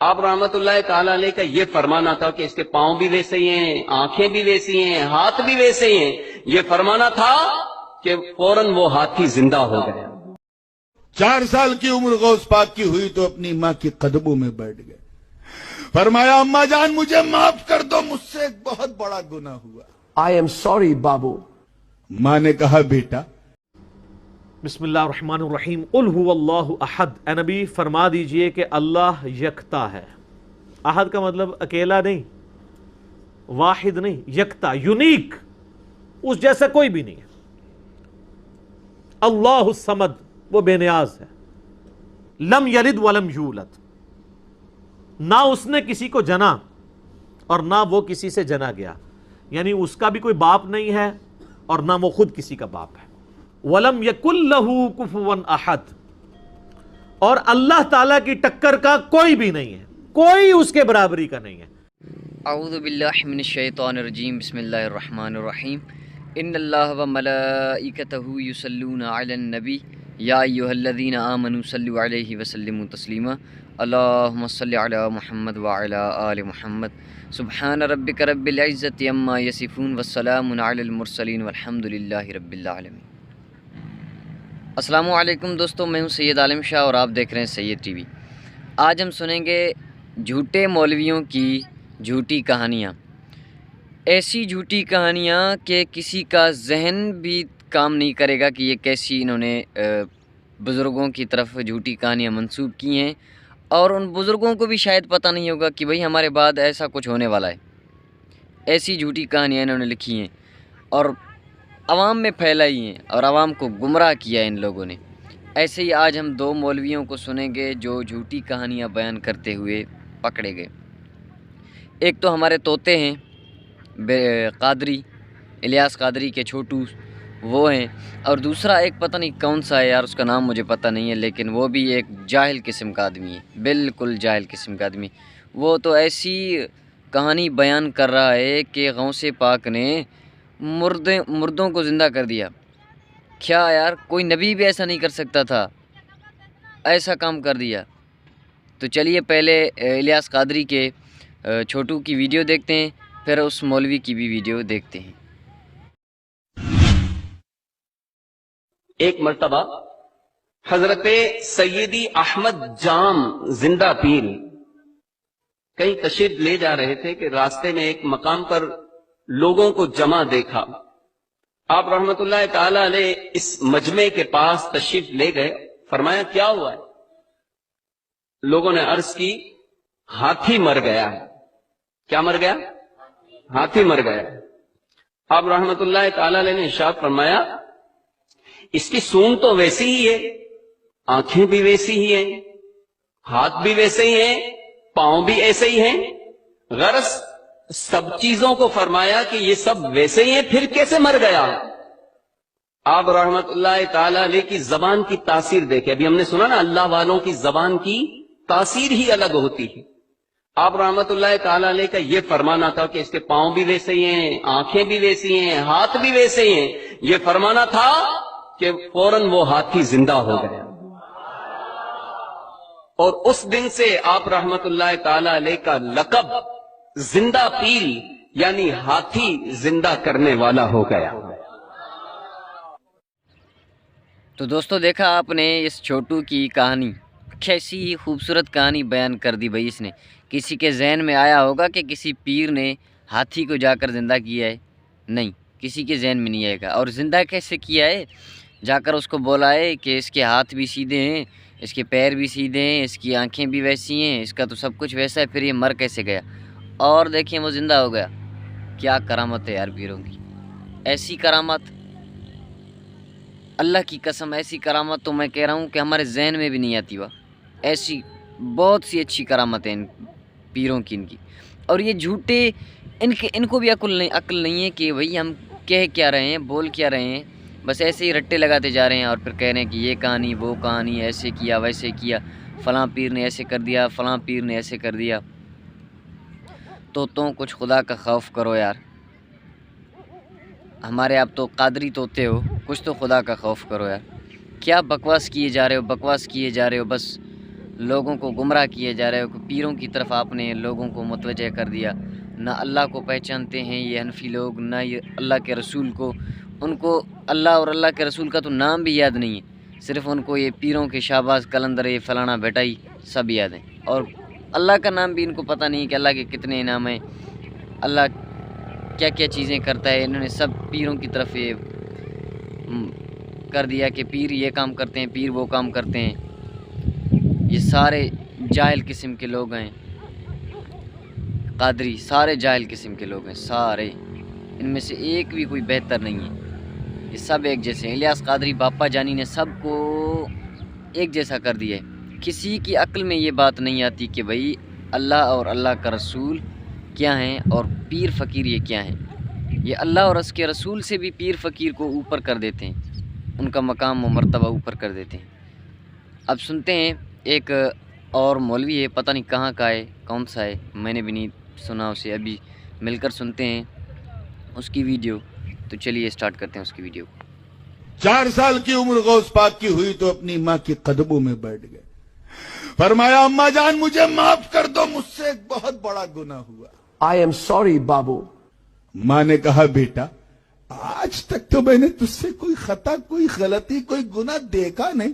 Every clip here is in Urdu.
آپ رحمت اللہ تعالی علیہ کا یہ فرمانا تھا کہ اس کے پاؤں بھی ویسے ہی ہیں، آنکھیں بھی ویسی ہیں، ہاتھ بھی ویسے ہی ہیں. یہ فرمانا تھا کہ فوراً وہ ہاتھی زندہ ہو گیا. 4 سال کی عمر غوث پاک کی ہوئی تو اپنی ماں کے قدموں میں بیٹھ گئے. فرمایا اماں جان مجھے معاف کر دو، مجھ سے ایک بہت بڑا گناہ ہوا. I am sorry, Babu. ماں نے کہا بیٹا بسم اللہ الرحمن الرحیم. قل هو اللہ احد. اے نبی فرما دیجئے کہ اللہ یکتا ہے. احد کا مطلب اکیلا نہیں، واحد نہیں، یکتا، یونیک، اس جیسا کوئی بھی نہیں ہے. اللہ الصمد، وہ بے نیاز ہے. لم یلد ولم یولد، نہ اس نے کسی کو جنا اور نہ وہ کسی سے جنا گیا، یعنی اس کا بھی کوئی باپ نہیں ہے اور نہ وہ خود کسی کا باپ ہے. وَلَمْ يَكُنْ لَهُ كُفُوًا أَحَدٌ، اور اللہ تعالیٰ کی ٹکر کا کوئی بھی نہیں ہے، کوئی اس کے برابری کا نہیں ہے. اعوذ باللہ من الشیطان الرجیم. بسم اللہ الرحمن الرحیم. ان اللہ وملائکتہ یصلون علی النبی یا ایھا الذین آمنوا صلوا علیہ وسلموا تسلیما. اللہم صل علی محمد وعلی آل محمد. سبحان ربک رب العزۃ عما یصفون والسلام علی المرسلین والحمد للہ رب العالمین. السلام علیکم دوستو، میں ہوں سید عالم شاہ اور آپ دیکھ رہے ہیں سید ٹی وی. آج ہم سنیں گے جھوٹے مولویوں کی جھوٹی کہانیاں. ایسی جھوٹی کہانیاں کہ کسی کا ذہن بھی کام نہیں کرے گا کہ یہ کیسی انہوں نے بزرگوں کی طرف جھوٹی کہانیاں منسوب کی ہیں، اور ان بزرگوں کو بھی شاید پتہ نہیں ہوگا کہ بھئی ہمارے بعد ایسا کچھ ہونے والا ہے. ایسی جھوٹی کہانیاں انہوں نے لکھی ہیں اور عوام میں پھیلائی ہیں اور عوام کو گمراہ کیا ہے ان لوگوں نے. ایسے ہی آج ہم 2 مولویوں کو سنیں گے جو جھوٹی کہانیاں بیان کرتے ہوئے پکڑے گئے. ایک تو ہمارے طوطے ہیں قادری، الیاس قادری کے چھوٹو، وہ ہیں، اور دوسرا ایک پتہ نہیں کون سا ہے یار، اس کا نام مجھے پتہ نہیں ہے، لیکن وہ بھی ایک جاہل قسم کا آدمی ہے، بالکل جاہل قسم کا آدمی. وہ تو ایسی کہانی بیان کر رہا ہے کہ غوث پاک نے مردوں کو زندہ کر دیا. کیا یار، کوئی نبی بھی ایسا نہیں کر سکتا تھا، ایسا کام کر دیا. تو چلیے پہلے الیاس قادری کے چھوٹو کی ویڈیو دیکھتے ہیں، پھر اس مولوی کی بھی ویڈیو دیکھتے ہیں. ایک مرتبہ حضرت سیدی احمد جام زندہ پیر کہیں تشریف لے جا رہے تھے کہ راستے میں ایک مقام پر لوگوں کو جمع دیکھا. آپ رحمت اللہ تعالی علیہ اس مجمع کے پاس تشریف لے گئے. فرمایا کیا ہوا ہے؟ لوگوں نے عرض کی ہاتھی مر گیا ہے. کیا مر گیا؟ ہاتھی مر گیا. آپ رحمت اللہ تعالی علیہ نے ارشاد فرمایا اس کی سونگ تو ویسی ہی ہے، آنکھیں بھی ویسی ہی ہیں، ہاتھ بھی ویسے ہی ہیں، پاؤں بھی ایسے ہی ہیں. غرض سب چیزوں کو فرمایا کہ یہ سب ویسے ہی ہیں، پھر کیسے مر گیا؟ آپ رحمت اللہ تعالی علیہ کی زبان کی تاثیر دیکھیں. ابھی ہم نے سنا نا اللہ والوں کی زبان کی تاثیر ہی الگ ہوتی ہے. آپ رحمت اللہ تعالی علیہ کا یہ فرمانا تھا کہ اس کے پاؤں بھی ویسے ہی ہیں، آنکھیں بھی ویسی ہیں، ہاتھ بھی ویسے ہی ہیں. یہ فرمانا تھا کہ فوراً وہ ہاتھی زندہ ہو گیا. اور اس دن سے آپ رحمت اللہ تعالی علیہ کا لقب زندہ پیر یعنی ہاتھی زندہ کرنے والا ہو گیا. تو دوستو دیکھا آپ نے اس چھوٹو کی کہانی، کیسی خوبصورت کہانی بیان کر دی بھائی. اس نے کسی کے ذہن میں آیا ہوگا کہ کسی پیر نے ہاتھی کو جا کر زندہ کیا ہے؟ نہیں، کسی کے ذہن میں نہیں آئے گا. اور زندہ کیسے کیا ہے؟ جا کر اس کو بولا ہے کہ اس کے ہاتھ بھی سیدھے ہیں، اس کے پیر بھی سیدھے ہیں، اس کی آنکھیں بھی ویسی ہیں، اس کا تو سب کچھ ویسا ہے، پھر یہ مر کیسے گیا؟ اور دیکھیں وہ زندہ ہو گیا. کیا کرامت ہے یار پیروں کی، ایسی کرامت، اللہ کی قسم ایسی کرامت تو میں کہہ رہا ہوں کہ ہمارے ذہن میں بھی نہیں آتی. ایسی بہت سی اچھی کرامت ہیں ان پیروں کی، ان کی. اور یہ جھوٹے، ان کو بھی عقل نہیں ہے کہ بھئی ہم کہہ کیا رہے ہیں، بول کیا رہے ہیں. بس ایسے ہی رٹے لگاتے جا رہے ہیں اور پھر کہہ رہے ہیں کہ یہ کہانی وہ کہانی، ایسے کیا ویسے کیا، فلاں پیر نے ایسے کر دیا، فلاں پیر نے ایسے کر دیا. تو کچھ خدا کا خوف کرو یار. ہمارے آپ تو قادری طوطے ہو، کچھ تو خدا کا خوف کرو یار. کیا بکواس کیے جا رہے ہو، بکواس کیے جا رہے ہو. بس لوگوں کو گمراہ کیے جا رہے ہو، پیروں کی طرف آپ نے لوگوں کو متوجہ کر دیا، نہ اللہ کو پہچانتے ہیں یہ حنفی لوگ، نہ یہ اللہ کے رسول کو، ان کو اللہ اور اللہ کے رسول کا تو نام بھی یاد نہیں ہے، صرف ان کو یہ پیروں کے شہباز کلندر یہ فلانا بھٹائی سب یاد ہیں، اور اللہ کا نام بھی ان کو پتہ نہیں کہ اللہ کے کتنے انعام ہیں، اللہ کیا کیا چیزیں کرتا ہے، انہوں نے سب پیروں کی طرف یہ کر دیا کہ پیر یہ کام کرتے ہیں، پیر وہ کام کرتے ہیں۔ یہ سارے جاہل قسم کے لوگ ہیں، قادری سارے جاہل قسم کے لوگ ہیں، سارے، ان میں سے ایک بھی کوئی بہتر نہیں ہے، یہ سب ایک جیسے ہیں۔ الیاس قادری باپا جانی نے سب کو ایک جیسا کر دیا ہے، کسی کی عقل میں یہ بات نہیں آتی کہ بھئی اللہ اور اللہ کا رسول کیا ہیں اور پیر فقیر یہ کیا ہیں۔ یہ اللہ اور اس کے رسول سے بھی پیر فقیر کو اوپر کر دیتے ہیں، ان کا مقام و مرتبہ اوپر کر دیتے ہیں۔ اب سنتے ہیں ایک اور مولوی ہے، پتہ نہیں کہاں کا ہے، کون سا ہے، میں نے بھی نہیں سنا اسے، ابھی مل کر سنتے ہیں اس کی ویڈیو۔ تو چلیے سٹارٹ کرتے ہیں اس کی ویڈیو۔ 4 سال کی عمر غوث پاک کی ہوئی تو اپنی ماں کے قدموں میں بیٹھ گئے، فرمایا اماں جان مجھے معاف کر دو، مجھ سے ایک بہت بڑا گناہ ہوا۔ I am sorry, Babu. ماں نے کہا بیٹا آج تک تو میں نے تجھ سے کوئی خطا، کوئی غلطی، کوئی گناہ دیکھا نہیں،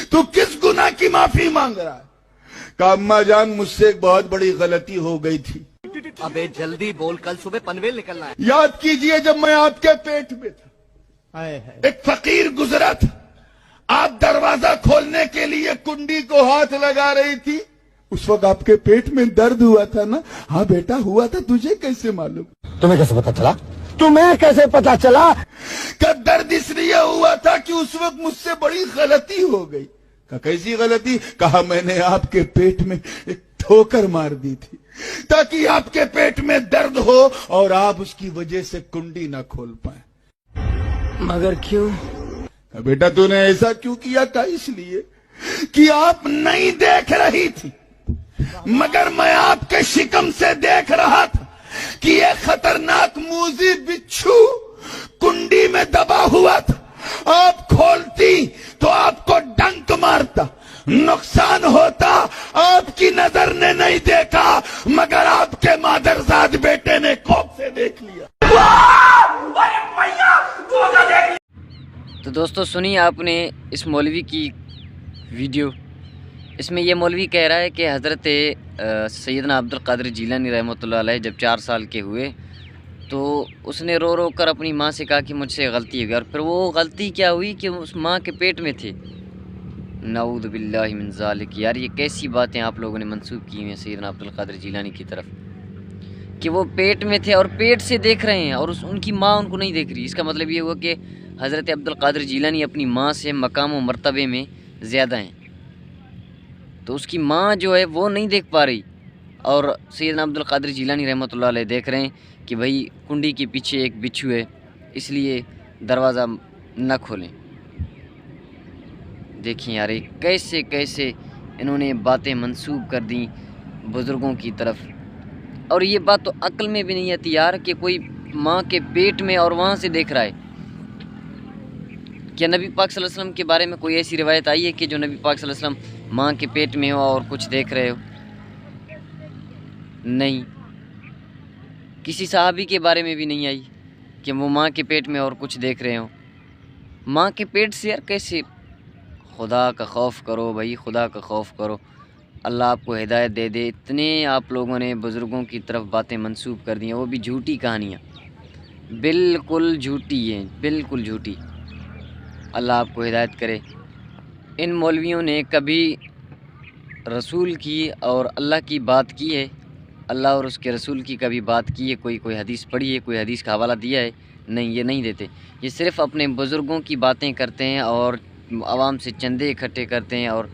تو کس گناہ کی معافی مانگ رہا ہے؟ کہا اماں جان مجھ سے ایک بہت بڑی غلطی ہو گئی تھی۔ ابے جلدی بول، کل صبح پنویل نکلنا ہے۔ یاد کیجئے جب میں آپ کے پیٹ میں تھا، ایک فقیر گزرا تھا، آپ دروازہ کھولنے کے لیے کنڈی کو ہاتھ لگا رہی تھی، اس وقت آپ کے پیٹ میں درد ہوا تھا نا؟ ہاں بیٹا ہوا تھا، تجھے کیسے معلوم؟ تمہیں کیسے پتا چلا؟ تمہیں کیسے پتا چلا؟ کہ درد اس لیے ہوا تھا کہ اس وقت مجھ سے بڑی غلطی ہو گئی۔ کہا کیسی غلطی؟ کہا میں نے آپ کے پیٹ میں ایک ٹھوکر مار دی تھی تاکہ آپ کے پیٹ میں درد ہو اور آپ اس کی وجہ سے کنڈی نہ کھول پائیں۔ مگر کیوں؟ کہا بیٹا تو نے ایسا کیوں کیا؟ کہا اس لیے کہ آپ نہیں دیکھ رہی تھی، مگر میں آپ کے شکم سے دیکھ رہا تھا کہ یہ خطرناک موذی بچھو کنڈی میں دبا ہوا تھا، آپ کھولتی تو آپ کو ڈنک مارتا، نقصان ہوتا، آپ کی نظر نے نہیں دیکھا مگر آپ کے مادرزاد بیٹے نے خوف سے دیکھ لیا۔ تو دوستو سنی آپ نے اس مولوی کی ویڈیو، اس میں یہ مولوی کہہ رہا ہے کہ حضرت سیدنا عبد القادر جیلانی رحمۃ اللہ علیہ جب 4 سال کے ہوئے تو اس نے رو رو کر اپنی ماں سے کہا کہ مجھ سے غلطی ہو گئی، اور پھر وہ غلطی کیا ہوئی کہ اس ماں کے پیٹ میں تھے۔ نعوذ باللہ من ذالک، یار یہ کیسی باتیں آپ لوگوں نے منسوب کی ہیں سیدنا عبد القادر جیلانی کی طرف کہ وہ پیٹ میں تھے اور پیٹ سے دیکھ رہے ہیں اور ان کی ماں ان کو نہیں دیکھ رہی۔ اس کا مطلب یہ ہوا کہ حضرت عبد القادر جیلانی اپنی ماں سے مقام و مرتبے میں زیادہ ہیں، تو اس کی ماں جو ہے وہ نہیں دیکھ پا رہی، اور سیدنا عبد القادر جیلانی رحمۃ اللہ علیہ دیکھ رہے ہیں کہ بھائی کنڈی کے پیچھے ایک بچھو ہے، اس لیے دروازہ نہ کھولیں۔ دیکھیں یار کیسے کیسے انہوں نے باتیں منسوب کر دیں بزرگوں کی طرف، اور یہ بات تو عقل میں بھی نہیں آتی یار کہ کوئی ماں کے پیٹ میں اور وہاں سے دیکھ رہا ہے۔ کیا نبی پاک صلی اللہ علیہ وسلم کے بارے میں کوئی ایسی روایت آئی ہے کہ جو نبی پاک صلی اللہ علیہ وسلم ماں کے پیٹ میں ہو اور کچھ دیکھ رہے ہو؟ نہیں، کسی صحابی کے بارے میں بھی نہیں آئی کہ وہ ماں کے پیٹ میں اور کچھ دیکھ رہے ہوں۔ ماں کے پیٹ سے یار کیسے؟ خدا کا خوف کرو بھائی، خدا کا خوف کرو، اللہ آپ کو ہدایت دے دے۔ اتنے آپ لوگوں نے بزرگوں کی طرف باتیں منسوب کر دی ہیں، وہ بھی جھوٹی کہانیاں، بالکل جھوٹی ہیں، بالکل جھوٹی۔ اللہ آپ کو ہدایت کرے۔ ان مولویوں نے کبھی رسول کی اور اللہ کی بات کی ہے؟ اللہ اور اس کے رسول کی کبھی بات کی ہے؟ کوئی حدیث پڑھی ہے؟ کوئی حدیث کا حوالہ دیا ہے؟ نہیں، یہ نہیں دیتے۔ یہ صرف اپنے بزرگوں کی باتیں کرتے ہیں اور عوام سے چندے اکٹھے کرتے ہیں اور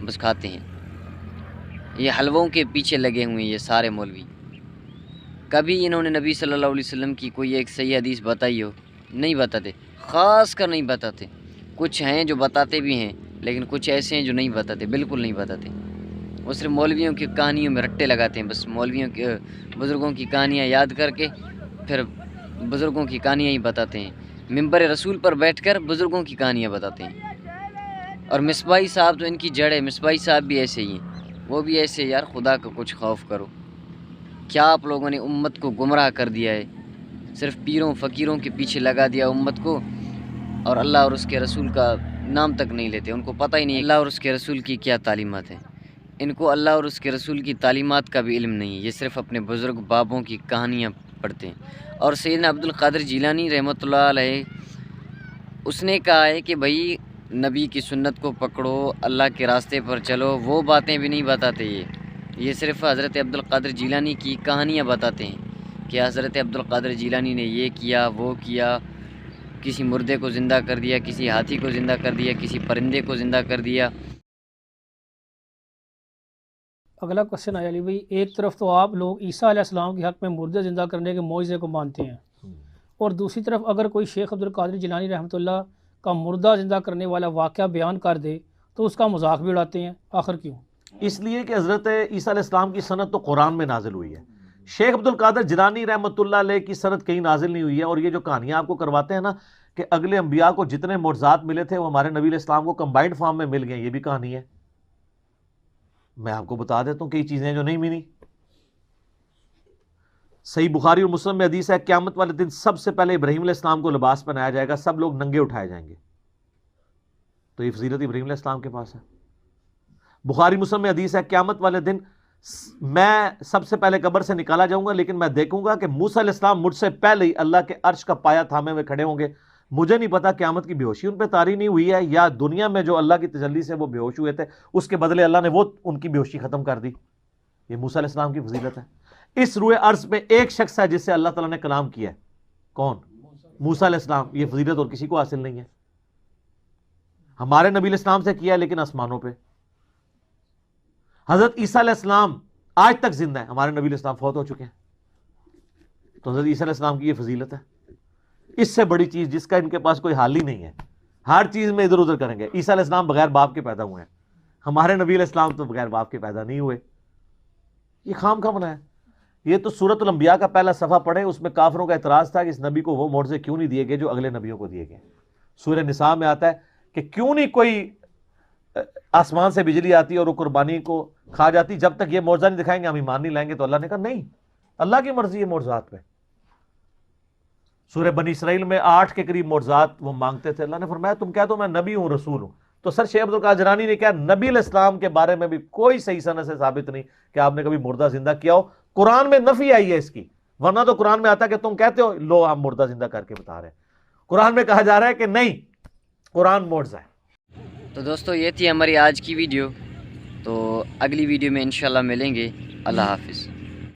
بس کھاتے ہیں۔ یہ حلووں کے پیچھے لگے ہوئے ہیں یہ سارے مولوی۔ کبھی انہوں نے نبی صلی اللہ علیہ وسلم کی کوئی ایک صحیح حدیث بتائی ہو؟ نہیں بتاتے، خاص کر نہیں بتاتے۔ کچھ ہیں جو بتاتے بھی ہیں لیکن کچھ ایسے ہیں جو نہیں بتاتے، بالکل نہیں بتاتے۔ وہ صرف مولویوں کی کہانیوں میں رٹے لگاتے ہیں، بس مولویوں کے بزرگوں کی کہانیاں یاد کر کے پھر بزرگوں کی کہانیاں ہی بتاتے ہیں، ممبر رسول پر بیٹھ کر بزرگوں کی کہانیاں بتاتے ہیں۔ اور مصباحی صاحب تو ان کی جڑ ہے، مصباحی صاحب بھی ایسے ہی ہیں، وہ بھی ایسے یار خدا کا کچھ خوف کرو، کیا آپ لوگوں نے امت کو گمراہ کر دیا ہے، صرف پیروں فقیروں کے پیچھے لگا دیا امت کو، اور اللہ اور اس کے رسول کا نام تک نہیں لیتے، ان کو پتہ ہی نہیں اللہ اور اس کے رسول کی کیا تعلیمات ہیں، ان کو اللہ اور اس کے رسول کی تعلیمات کا بھی علم نہیں، یہ صرف اپنے بزرگ بابوں کی کہانیاں پڑھتے ہیں۔ اور سیدنا عبد القادر جیلانی رحمۃ اللہ علیہ اس نے کہا ہے کہ بھائی نبی کی سنت کو پکڑو، اللہ کے راستے پر چلو، وہ باتیں بھی نہیں بتاتے یہ صرف حضرت عبد القادر جیلانی کی کہانیاں بتاتے ہیں کہ حضرت عبد القادر جیلانی نے یہ کیا وہ کیا، کسی مردے کو زندہ کر دیا، کسی ہاتھی کو زندہ کر دیا، کسی پرندے کو زندہ کر دیا۔ اگلا کوشچن آیا علی بھائی، ایک طرف تو آپ لوگ عیسیٰ علیہ السلام کے حق میں مردے زندہ کرنے کے معجزے کو مانتے ہیں، اور دوسری طرف اگر کوئی شیخ عبد القادر جیلانی رحمۃ اللہ کا مردہ زندہ کرنے والا واقعہ بیان کر دے تو اس کا مذاق بھی اڑاتے ہیں، آخر کیوں؟ اس لیے کہ حضرت عیسیٰ علیہ السلام کی سند تو قرآن میں نازل ہوئی ہے، شیخ عبد القادر جیلانی رحمۃ اللہ علیہ کی سند کہیں نازل نہیں ہوئی ہے۔ اور یہ جو کہانیاں آپ کو کرواتے ہیں نا کہ اگلے انبیاء کو جتنے معجزات ملے تھے وہ ہمارے نبی علیہ السلام کو کمبائنڈ فارم میں مل گئے، یہ بھی کہانی ہے۔ میں آپ کو بتا دیتا ہوں کئی چیزیں جو نہیں ملی۔ صحیح بخاری اور مسلم میں حدیث ہے، قیامت والے دن سب سے پہلے ابراہیم علیہ السلام کو لباس پہنایا جائے گا، سب لوگ ننگے اٹھائے جائیں گے، تو یہ فضیلت ابراہیم علیہ السلام کے پاس ہے۔ بخاری مسلم میں حدیث ہے، قیامت والے دن میں سب سے پہلے قبر سے نکالا جاؤں گا، لیکن میں دیکھوں گا کہ موسیٰ علیہ السلام مجھ سے پہلے ہی اللہ کے عرش کا پایا تھامے ہوئے کھڑے ہوں گے۔ مجھے نہیں پتا قیامت کی بے ہوشی ان پہ طاری نہیں ہوئی ہے یا دنیا میں جو اللہ کی تجلی سے وہ بے ہوش ہوئے تھے اس کے بدلے اللہ نے وہ ان کی بے ہوشی ختم کر دی۔ یہ موسیٰ علیہ السلام کی فضیلت ہے۔ اس روئے ارض پہ ایک شخص ہے جس سے اللہ تعالیٰ نے کلام کیا ہے، کون؟ موسیٰ علیہ السلام۔ یہ فضیلت اور کسی کو حاصل نہیں ہے۔ ہمارے نبی علیہ السلام سے کیا ہے لیکن آسمانوں پہ۔ حضرت عیسیٰ علیہ السلام آج تک زندہ ہے، ہمارے نبی علیہ السلام فوت ہو چکے ہیں، تو حضرت عیسیٰ علیہ السلام کی یہ فضیلت ہے۔ اس سے بڑی چیز جس کا ان کے پاس کوئی حال ہی نہیں ہے، ہر چیز میں ادھر ادھر کریں گے۔ عیسیٰ علیہ السلام بغیر باپ کے پیدا ہوئے ہیں، ہمارے نبی علیہ السلام تو بغیر باپ کے پیدا نہیں ہوئے۔ یہ خام خواہ بنا ہے۔ یہ تو سورۃ الانبیاء کا پہلا صفحہ پڑھیں، اس میں کافروں کا اعتراض تھا کہ اس نبی کو وہ معجزے کیوں نہیں دیے گئے جو اگلے نبیوں کو دیے گئے۔ سورہ نساء میں آتا ہے کہ کیوں نہیں کوئی آسمان سے بجلی آتی اور وہ قربانی کو کھا جاتی، جب تک یہ معجزہ نہیں دکھائیں گے ہم ایمان نہیں لائیں گے۔ تو اللہ نے کہا نہیں، اللہ کی مرضی ہے معجزات پہ۔ سورہ بنی اسرائیل میں 8 کے قریب معجزات وہ مانگتے تھے، اللہ نے فرمایا تم کہہ دو میں نبی ہوں رسول ہوں۔ تو سر شیخ عبد القادر جیلانی نے کہا نبی علیہ السلام کے بارے میں بھی کوئی صحیح سند سے ثابت نہیں کہ آپ نے کبھی مردہ زندہ کیا ہو۔ قرآن میں نفی آئی ہے اس کی، ورنہ تو قرآن میں آتا ہے کہ تم کہتے ہو لو ہم مردہ زندہ کر کے بتا رہے ہیں، قرآن میں کہا جا رہا ہے کہ نہیں، قرآن معجزہ ہے۔ تو دوستو یہ تھی ہماری آج کی ویڈیو، تو اگلی ویڈیو میں انشاءاللہ ملیں گے۔ اللہ حافظ۔